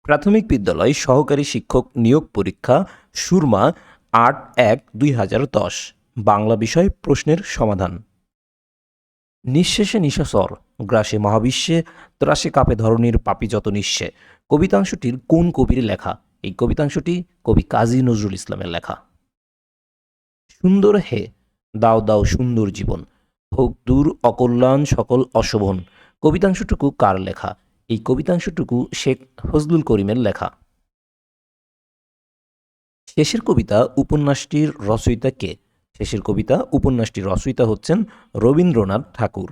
প্রাথমিক বিদ্যালয় সহকারী শিক্ষক নিয়োগ পরীক্ষা সুরমা ৮-১-২০১০ বাংলা বিষয় প্রশ্নের সমাধান। নিঃশেষে নিশাচর গ্রাসে মহাবিশ্বে ত্রাসে কাপে ধরণীর পাপী যত নিঃস্বে কবিতাংশটির কোন কবির লেখা? এই কবিতাংশটি কবি কাজী নজরুল ইসলামের লেখা। সুন্দর হে দাও দাও সুন্দর জীবন হোক দূর অকল্যাণ সকল অশোভন কবিতাংশটুকু কার লেখা? এই কবিতাংশটুকু শেখ ফজলুল করিমের লেখা। শেষের কবিতা উপন্যাসটির রচয়িতা কে? শেষের কবিতা উপন্যাসটির রচয়িতা হচ্ছেন রবীন্দ্রনাথ ঠাকুর।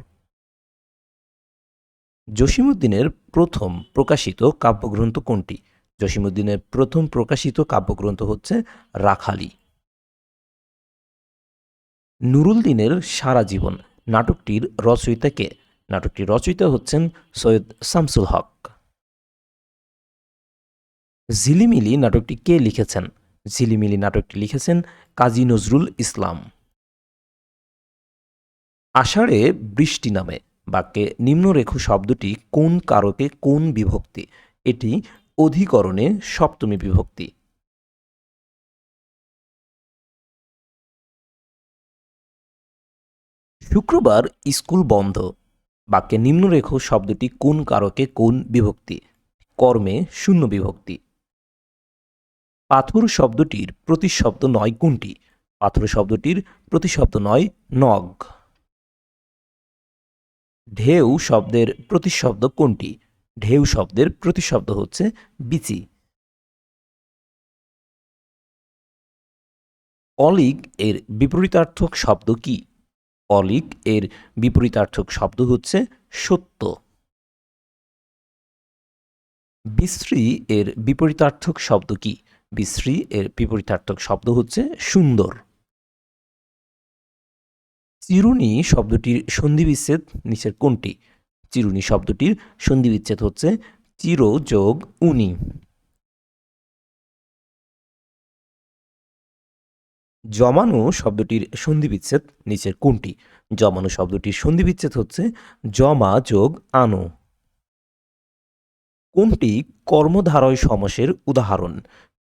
জসীমউদ্দীনের প্রথম প্রকাশিত কাব্যগ্রন্থ কোনটি? জসীমউদ্দীনের প্রথম প্রকাশিত কাব্যগ্রন্থ হচ্ছে রাখালি। নুরুল দিনের সারা জীবন নাটকটির রচয়িতা কে? নাটকটির রচয়িতা হচ্ছেন সৈয়দ শামসুল হক। ঝিলিমিলি নাটকটি কে লিখেছেন? ঝিলিমিলি নাটকটি লিখেছেন কাজী নজরুল ইসলাম। আষাঢ়ে বৃষ্টি নামে বাক্যে নিম্নরেখ শব্দটি কোন কারকে কোন বিভক্তি? এটি অধিকরণে সপ্তমী বিভক্তি। শুক্রবার স্কুল বন্ধ বাক্যে নিম্নরেখ শব্দটি কোন কারকে কোন বিভক্তি? কর্মে শূন্য বিভক্তি। পাথর শব্দটির প্রতিশব্দ নয় কোনটি? পাথর শব্দটির প্রতিশব্দ নয় নগ। ঢেউ শব্দের প্রতিশব্দ কোনটি? ঢেউ শব্দের প্রতিশব্দ হচ্ছে বিচি। অলিক এর বিপরীতার্থক শব্দ কি? অলিক এর বিপরীতার্থক শব্দ হচ্ছে সত্য। বিশ্রী এর বিপরীতার্থক শব্দ কি? বিশ্রী এর বিপরীতার্থক শব্দ হচ্ছে সুন্দর। চিরুনি শব্দটির সন্ধিবিচ্ছেদ নিচের কোনটি? চিরুনি শব্দটির সন্ধিবিচ্ছেদ হচ্ছে চির যোগ উনি। জমানো শব্দটির সন্ধিবিচ্ছেদ নিচের কোনটি? জমানো শব্দটির সন্ধিবিচ্ছেদ হচ্ছে জমা যোগ আনো। কোনটি কর্মধারয় সমাসের উদাহরণ?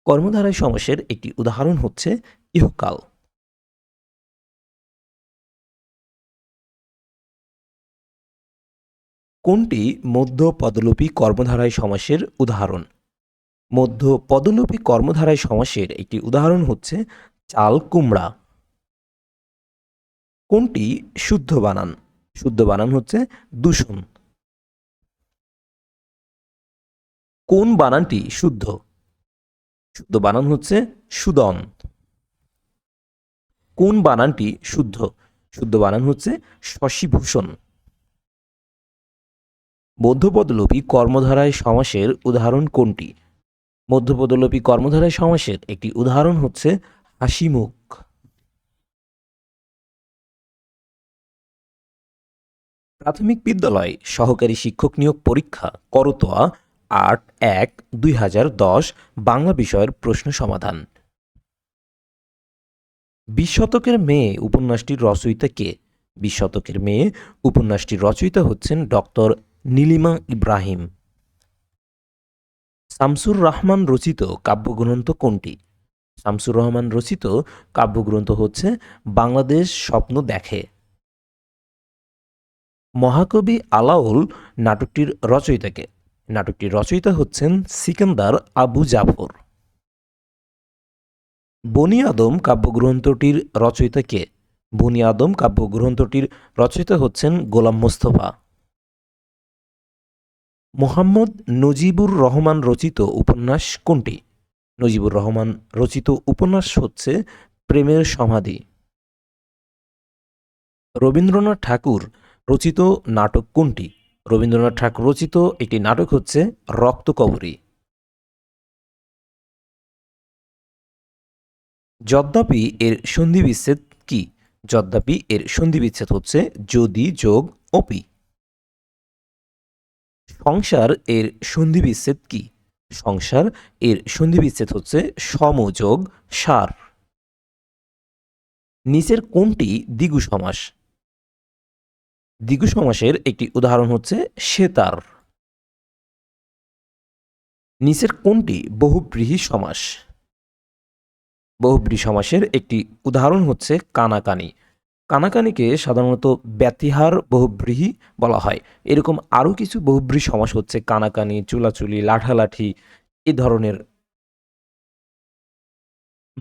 কর্মধারয় সমাসের একটি উদাহরণ হচ্ছে ইহকাল। কোনটি মধ্য পদলোপী কর্মধারয় সমাসের উদাহরণ? মধ্য পদলোপী কর্মধারয় সমাসের একটি উদাহরণ হচ্ছে চাল কুমড়া। কোনটি শুদ্ধ বানান? শুদ্ধ বানান হচ্ছে দূষণ। কোন বানানটি শুদ্ধ? শুদ্ধ বানান হচ্ছে সুদন। কোন বানানটি শুদ্ধ? শুদ্ধ বানান হচ্ছে শশীভূষণ। মধ্যপদলোপী কর্মধারায় সমাসের উদাহরণ কোনটি? মধ্যপদলোপী কর্মধারায় সমাসের একটি উদাহরণ হচ্ছে হাসিমুখ। প্রাথমিক বিদ্যালয় সহকারী শিক্ষক নিয়োগ পরীক্ষা করতোয়া ৮-১-২০১০ বাংলা বিষয়ের প্রশ্ন সমাধান। ২০ শতকের মেয়ে উপন্যাসটির রচয়িতা কে? ২০ শতকের মেয়ে উপন্যাসটির রচয়িতা হচ্ছেন ডক্টর নীলিমা ইব্রাহিম। শামসুর রহমান রচিত কাব্যগ্রন্থ কোনটি? শামসুর রহমান রচিত কাব্যগ্রন্থ হচ্ছে বাংলাদেশ স্বপ্ন দেখে। মহাকবি আলাওল নাটকটির রচয়িতা কে? নাটকটির রচয়িতা হচ্ছেন সিকান্দার আবু জাফর। বনি আদম কাব্যগ্রন্থটির রচয়িতা কে? বনি আদম কাব্যগ্রন্থটির রচয়িতা হচ্ছেন গোলাম মোস্তফা। মোহাম্মদ নজিবুর রহমান রচিত উপন্যাস কোনটি? নজিবুর রহমান রচিত উপন্যাস হচ্ছে প্রেমের সমাধি। রবীন্দ্রনাথ ঠাকুর রচিত নাটক কোনটি? রবীন্দ্রনাথ ঠাকুর রচিত একটি নাটক হচ্ছে রক্তকবরী। যদ্যপি এর সন্ধিবিচ্ছেদ কি? যদ্যপি এর সন্ধিবিচ্ছেদ হচ্ছে যদি যোগ অপি। সংসার এর সন্ধিবিচ্ছেদ কি? সংসার এর সন্ধিবিচ্ছেদ হচ্ছে সমযোগ সার। নিচের কোনটি দ্বিগু সমাস? দ্বিগু সমাসের একটি উদাহরণ হচ্ছে সেতার। নিচের কোনটি বহুব্রীহি সমাস? বহুব্রীহি সমাসের একটি উদাহরণ হচ্ছে কানাকানি। কানাকানিকে সাধারণত ব্যতিহার বহুব্রীহি বলা হয়। এরকম আরও কিছু বহুব্রীহি সমাস হচ্ছে কানাকানি, চুলাচুলি, লাঠালাঠি এই ধরনের।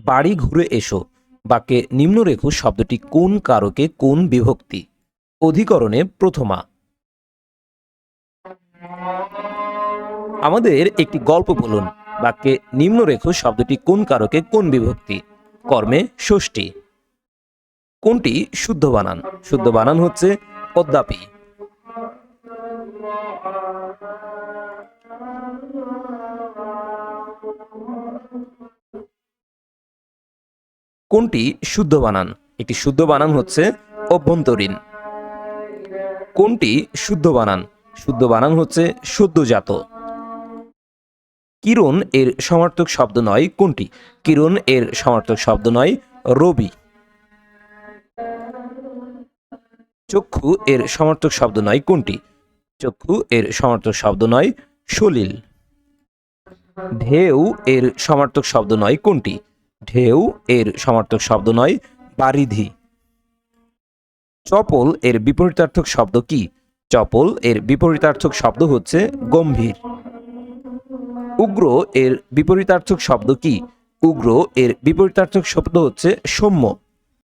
বাড়ি ঘুরে এসো বাক্যে নিম্নরেখ শব্দটি কোন কারকে কোন বিভক্তি? অধিকরণে প্রথমা। আমাদের একটি গল্প বলুন বাক্যে নিম্নরেখ শব্দটি কোন কারকে কোন বিভক্তি? কর্মে ষষ্ঠী। কোনটি শুদ্ধ বানান? শুদ্ধ বানান হচ্ছে অদ্যাপি। কোনটি শুদ্ধ বানান? একটি শুদ্ধ বানান হচ্ছে অভ্যন্তরীণ। কোনটি শুদ্ধ বানান? শুদ্ধ বানান হচ্ছে সদ্যজাত। কিরণ এর সমার্থক শব্দ নয় কোনটি? কিরণ এর সমার্থক শব্দ নয় রবি। চক্ষু এর সমার্থক শব্দ নয় কোনটি? চক্ষু এর সমার্থক শব্দ নয় সলিল। ঢেউ এর সমার্থক শব্দ নয় কোনটি? ঢেউ এর সমার্থক শব্দ নয় বারিধি। চপল এর বিপরীতার্থক শব্দ কি? চপল এর বিপরীতার্থক শব্দ হচ্ছে গম্ভীর। উগ্র এর বিপরীতার্থক শব্দ কি? উগ্র এর বিপরীতার্থক শব্দ হচ্ছে সৌম্য।